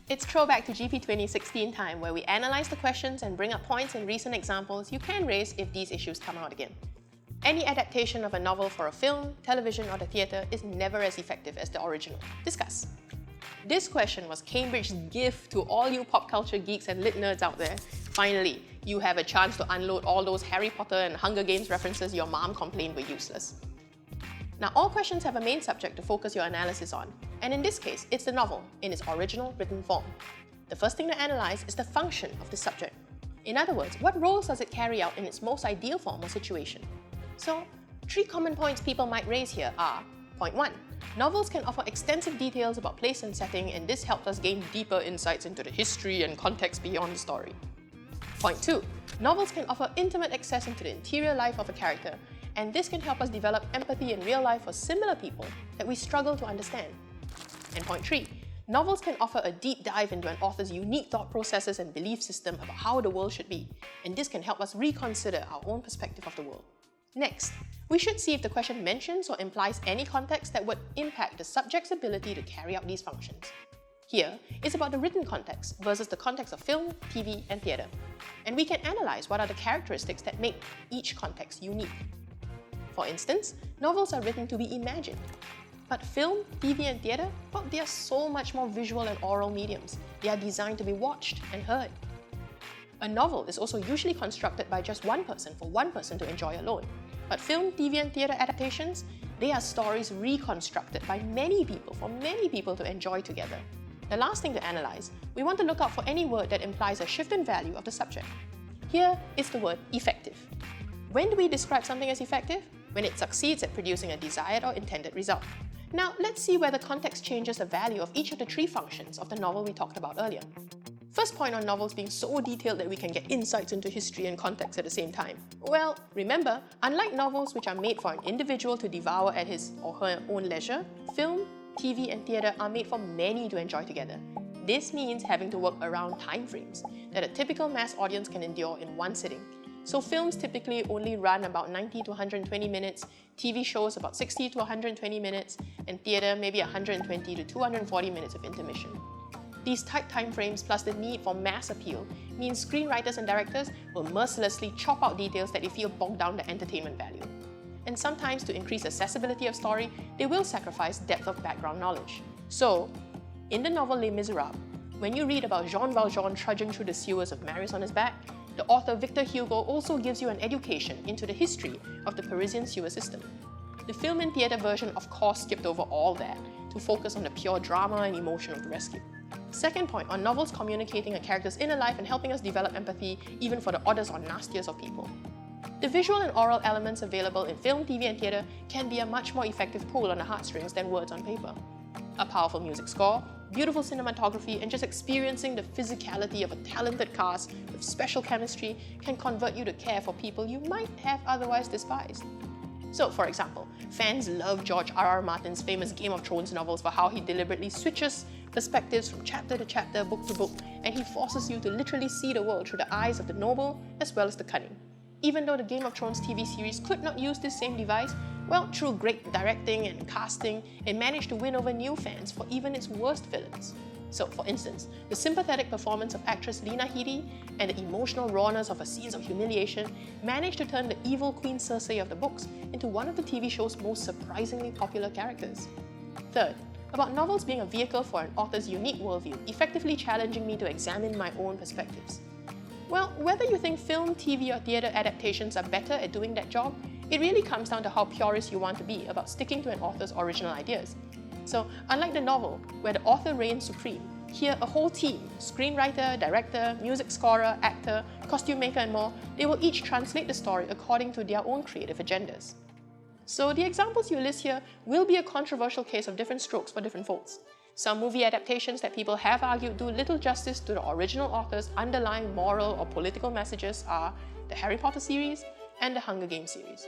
It's throwback to GP 2016 time where we analyze the questions and bring up points and recent examples you can raise if these issues come out again. Any adaptation of a novel for a film, television or the theatre is never as effective as the original. Discuss. This question was Cambridge's gift to all you pop culture geeks and lit nerds out there. Finally, you have a chance to unload all those Harry Potter and Hunger Games references your mom complained were useless. Now, all questions have a main subject to focus your analysis on, and in this case, it's the novel in its original written form. The first thing to analyze is the function of the subject. In other words, what roles does it carry out in its most ideal form or situation? So, 3 common points people might raise here are: Point 1. Novels can offer extensive details about place and setting, and this helps us gain deeper insights into the history and context beyond the story. Point 2. Novels can offer intimate access into the interior life of a character, and this can help us develop empathy in real life for similar people that we struggle to understand. And point 3. Novels can offer a deep dive into an author's unique thought processes and belief system about how the world should be, and this can help us reconsider our own perspective of the world. Next, we should see if the question mentions or implies any context that would impact the subject's ability to carry out these functions. Here, it's about the written context versus the context of film, TV, and theatre. And we can analyze what are the characteristics that make each context unique. For instance, novels are written to be imagined. But film, TV, and theatre, well, they are so much more visual and oral mediums. They are designed to be watched and heard. A novel is also usually constructed by just one person for one person to enjoy alone. But film, TV, and theatre adaptations, they are stories reconstructed by many people for many people to enjoy together. The last thing to analyze, we want to look out for any word that implies a shift in value of the subject. Here is the word effective. When do we describe something as effective? When it succeeds at producing a desired or intended result. Now, let's see where the context changes the value of each of the 3 functions of the novel we talked about earlier. First point on novels being so detailed that we can get insights into history and context at the same time. Well, remember, unlike novels which are made for an individual to devour at his or her own leisure, film, TV and theatre are made for many to enjoy together. This means having to work around time frames that a typical mass audience can endure in one sitting. So films typically only run about 90 to 120 minutes, TV shows about 60 to 120 minutes, and theatre maybe 120 to 240 minutes of intermission. These tight time frames plus the need for mass appeal means screenwriters and directors will mercilessly chop out details that they feel bog down the entertainment value. And sometimes to increase accessibility of story, they will sacrifice depth of background knowledge. So, in the novel Les Miserables, when you read about Jean Valjean trudging through the sewers of Marius on his back, the author Victor Hugo also gives you an education into the history of the Parisian sewer system. The film and theatre version of course skipped over all that to focus on the pure drama and emotion of the rescue. Second point on novels communicating a character's inner life and helping us develop empathy even for the oddest or nastiest of people. The visual and oral elements available in film, TV and theatre can be a much more effective pull on the heartstrings than words on paper. A powerful music score, beautiful cinematography, and just experiencing the physicality of a talented cast with special chemistry can convert you to care for people you might have otherwise despised. So, for example, fans love George R.R. Martin's famous Game of Thrones novels for how he deliberately switches perspectives from chapter to chapter, book to book, and he forces you to literally see the world through the eyes of the noble as well as the cunning. Even though the Game of Thrones TV series could not use this same device, well, through great directing and casting, it managed to win over new fans for even its worst villains. So, for instance, the sympathetic performance of actress Lena Headey and the emotional rawness of her scenes of humiliation managed to turn the evil Queen Cersei of the books into one of the TV show's most surprisingly popular characters. Third, about novels being a vehicle for an author's unique worldview, effectively challenging me to examine my own perspectives. Well, whether you think film, TV or theatre adaptations are better at doing that job, it really comes down to how purist you want to be about sticking to an author's original ideas. So, unlike the novel, where the author reigns supreme, here a whole team, screenwriter, director, music scorer, actor, costume maker and more, they will each translate the story according to their own creative agendas. So the examples you list here will be a controversial case of different strokes for different folks. Some movie adaptations that people have argued do little justice to the original author's underlying moral or political messages are the Harry Potter series and the Hunger Games series.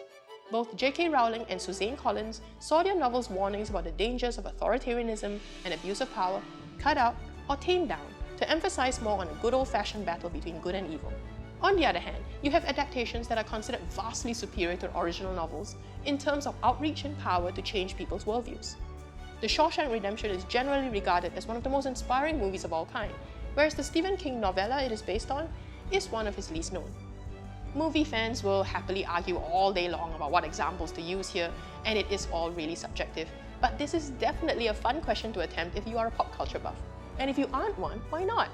Both J.K. Rowling and Suzanne Collins saw their novels' warnings about the dangers of authoritarianism and abuse of power cut out or tamed down to emphasize more on a good old-fashioned battle between good and evil. On the other hand, you have adaptations that are considered vastly superior to the original novels in terms of outreach and power to change people's worldviews. The Shawshank Redemption is generally regarded as one of the most inspiring movies of all kind, whereas the Stephen King novella it is based on is one of his least known. Movie fans will happily argue all day long about what examples to use here, and it is all really subjective. But this is definitely a fun question to attempt if you are a pop culture buff. And if you aren't one, why not?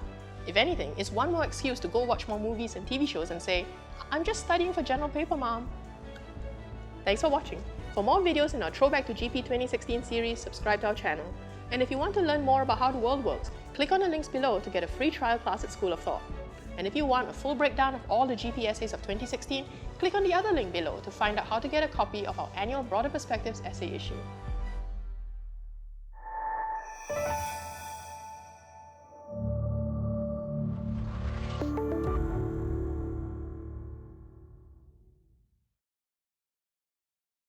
If anything, it's one more excuse to go watch more movies and TV shows and say, I'm just studying for general paper, mom. Thanks for watching. For more videos in our Throwback to GP 2016 series, subscribe to our channel. And if you want to learn more about how the world works, click on the links below to get a free trial class at School of Thought. And if you want a full breakdown of all the GP essays of 2016, click on the other link below to find out how to get a copy of our annual Broader Perspectives essay issue.